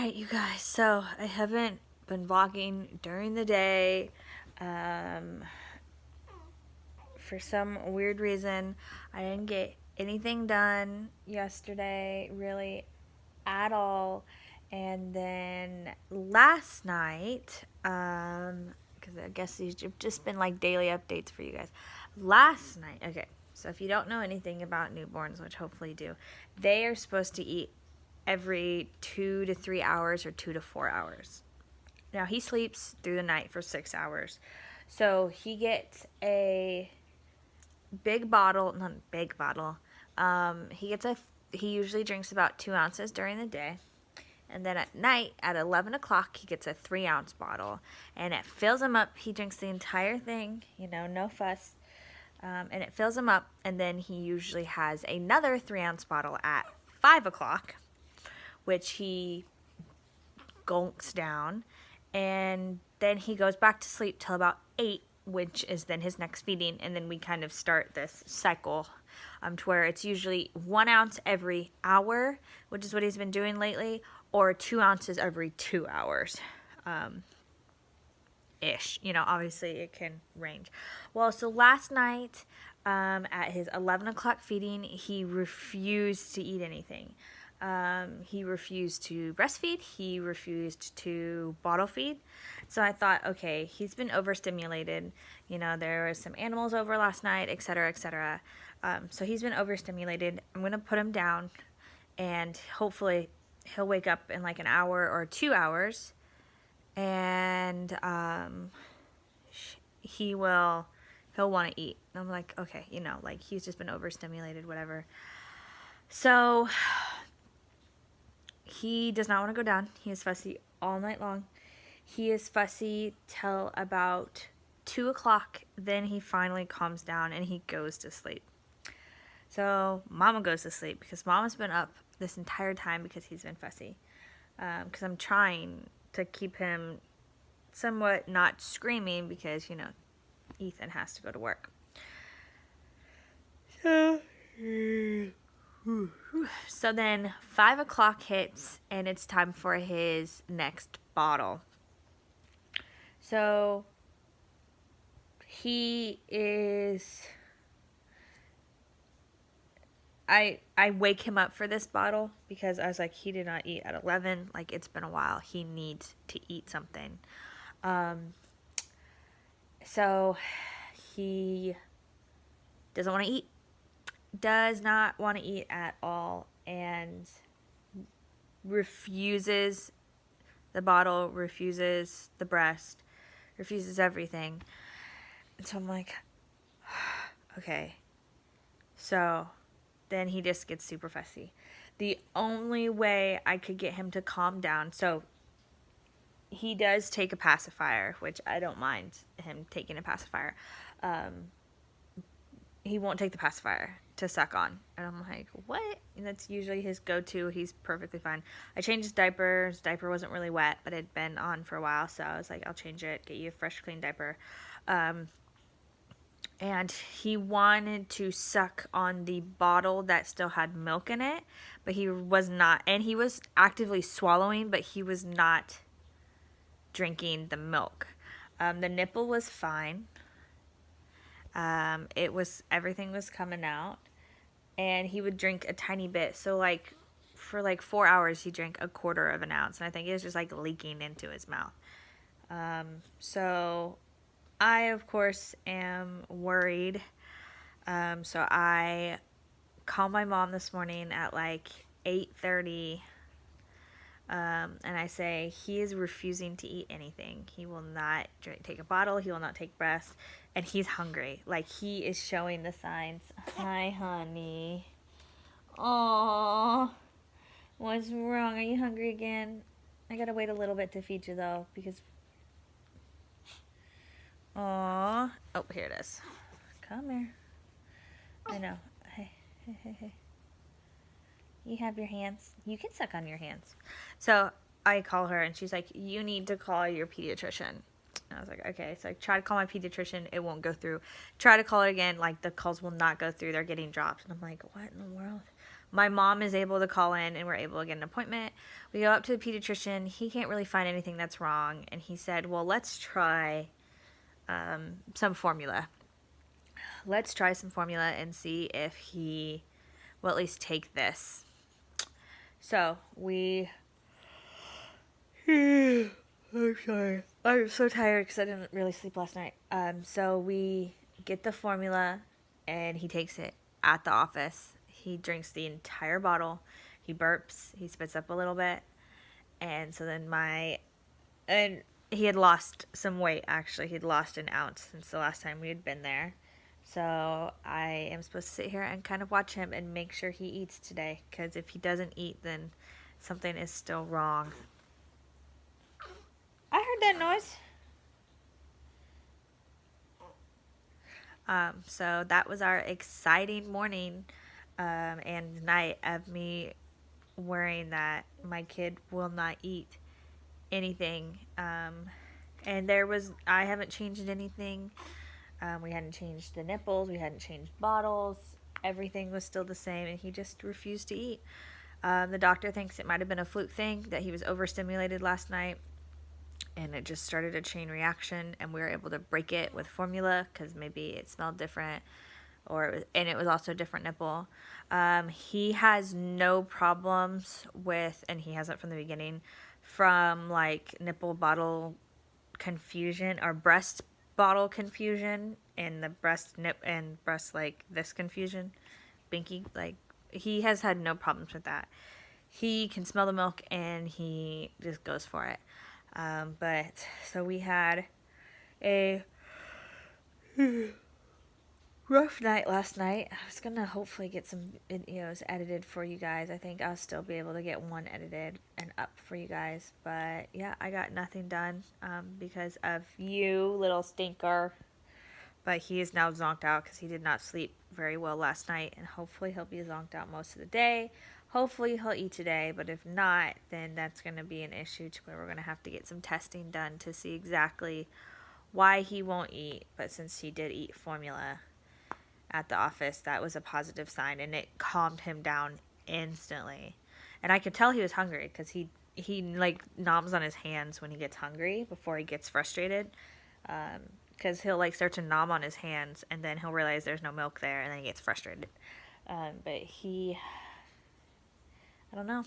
Alright, you guys, so I haven't been vlogging during the day. For some weird reason, I didn't get anything done yesterday, really, at all. And then last night, because I guess these have just been like daily updates for you guys. Last night, okay, so if you don't know anything about newborns, which hopefully you do, they are supposed to eat every 2 to 3 hours or 2 to 4 hours. Now he sleeps through the night for 6 hours. So he gets a big bottle, not a big bottle. He usually drinks about 2 ounces during the day. And then at night, at 11 o'clock, he gets a 3-ounce bottle. And it fills him up. He drinks the entire thing, no fuss. And it fills him up. And then he usually has another 3-ounce bottle at 5 o'clock, which he gulps down, and then he goes back to sleep till about 8, which is then his next feeding, and then we kind of start this cycle to where it's usually 1 ounce every hour, which is what he's been doing lately, or 2 ounces every 2 hours. Ish. Obviously it can range. Well, so last night at his 11 o'clock feeding, he refused to eat anything. He refused to breastfeed. He refused to bottle feed. So I thought, okay, he's been overstimulated. There was some animals over last night, etc., etc. So he's been overstimulated. I'm going to put him down, and hopefully he'll wake up in like an hour or 2 hours, and he'll want to eat. And I'm like, okay, like he's just been overstimulated, whatever. So he does not want to go down. He is fussy all night long. He is fussy till about 2 o'clock. Then he finally calms down and he goes to sleep. So Mama goes to sleep because Mama's been up this entire time because he's been fussy. Because I'm trying to keep him somewhat not screaming because, Ethan has to go to work. So then 5 o'clock hits and it's time for his next bottle. So he is... I wake him up for this bottle because I was like, he did not eat at 11. Like, it's been a while. He needs to eat something. So he doesn't want to eat. Does not want to eat at all, and refuses the bottle, refuses the breast, refuses everything. And so I'm like, okay. So then he just gets super fussy. The only way I could get him to calm down, so he does take a pacifier, which I don't mind him taking a pacifier. He won't take the pacifier to suck on. And I'm like, what? And that's usually his go-to. He's perfectly fine. I changed his diaper. His diaper wasn't really wet, but it had been on for a while. So I was like, I'll change it, get you a fresh, clean diaper. And he wanted to suck on the bottle that still had milk in it, but he was not. And he was actively swallowing, but he was not drinking the milk. The nipple was fine. Everything was coming out, and he would drink a tiny bit. So for 4 hours, he drank a quarter of an ounce, and I think it was just like leaking into his mouth. So I, of course, am worried. So I called my mom this morning at like 8:30. And I say, he is refusing to eat anything. He will not take a bottle. He will not take breast. And he's hungry. Like, he is showing the signs. Hi, honey. Aww. What's wrong? Are you hungry again? I gotta wait a little bit to feed you, though, because... Aww. Oh, here it is. Come here. I know. Hey. You have your hands. You can suck on your hands. So I call her, and she's like, you need to call your pediatrician. And I was like, okay. So I try to call my pediatrician. It won't go through. Try to call it again. Like, the calls will not go through. They're getting dropped. And I'm like, what in the world? my mom is able to call in and we're able to get an appointment. We go up to the pediatrician. He can't really find anything that's wrong. And he said, well, let's try some formula. Let's try some formula and see if he will at least take this. So we... I'm sorry. I'm so tired because I didn't really sleep last night. So we get the formula and he takes it at the office. He drinks the entire bottle. He burps. He spits up a little bit. And so then and he had lost some weight, actually. He'd lost an ounce since the last time we had been there. So I am supposed to sit here and kind of watch him and make sure he eats today. Because if he doesn't eat, then something is still wrong. I heard that noise. So that was our exciting morning and night of me worrying that my kid will not eat anything. And I haven't changed anything. We hadn't changed the nipples. We hadn't changed bottles. Everything was still the same, and he just refused to eat. The doctor thinks it might have been a fluke thing, that he was overstimulated last night, and it just started a chain reaction, and we were able to break it with formula because maybe it smelled different, and it was also a different nipple. He has no problems with, and he hasn't from the beginning, from like nipple bottle confusion or breast bottle confusion and the breast nip and breast like this confusion, binky, like he has had no problems with that. He can smell the milk and he just goes for it. But so we had a rough night last night. I was gonna hopefully get some videos edited for you guys. I think I'll still be able to get one edited and up for you guys. But yeah, I got nothing done because of you, little stinker. But he is now zonked out because he did not sleep very well last night. And hopefully he'll be zonked out most of the day. Hopefully he'll eat today. But if not, then that's going to be an issue to where we're going to have to get some testing done to see exactly why he won't eat. But since he did eat formula at the office, that was a positive sign. And it calmed him down instantly. And I could tell he was hungry because he like noms on his hands when he gets hungry before he gets frustrated. Because he'll like start to nom on his hands and then he'll realize there's no milk there and then he gets frustrated. But I don't know.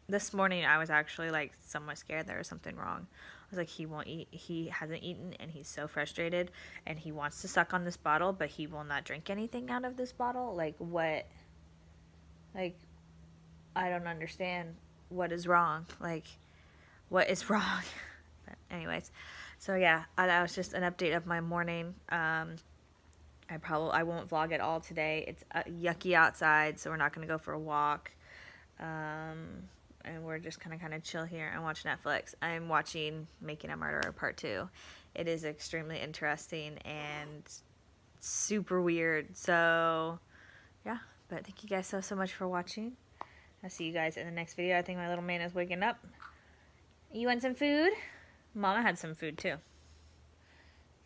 This morning I was actually like somewhat scared there was something wrong. I was like, he won't eat. He hasn't eaten and he's so frustrated and he wants to suck on this bottle, but he will not drink anything out of this bottle. Like what? Like, I don't understand what is wrong. Like, what is wrong? But anyways. So yeah, that was just an update of my morning. I won't vlog it all today. It's yucky outside, so we're not going to go for a walk. And we're just kind of chill here and watch Netflix. I'm watching Making a Murderer Part 2. It is extremely interesting and super weird. So yeah, but thank you guys so much for watching. I'll see you guys in the next video. I think my little man is waking up. You want some food? Mama had some food too.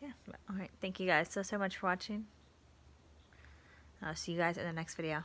Yeah, alright, thank you guys so much for watching. I'll see you guys in the next video.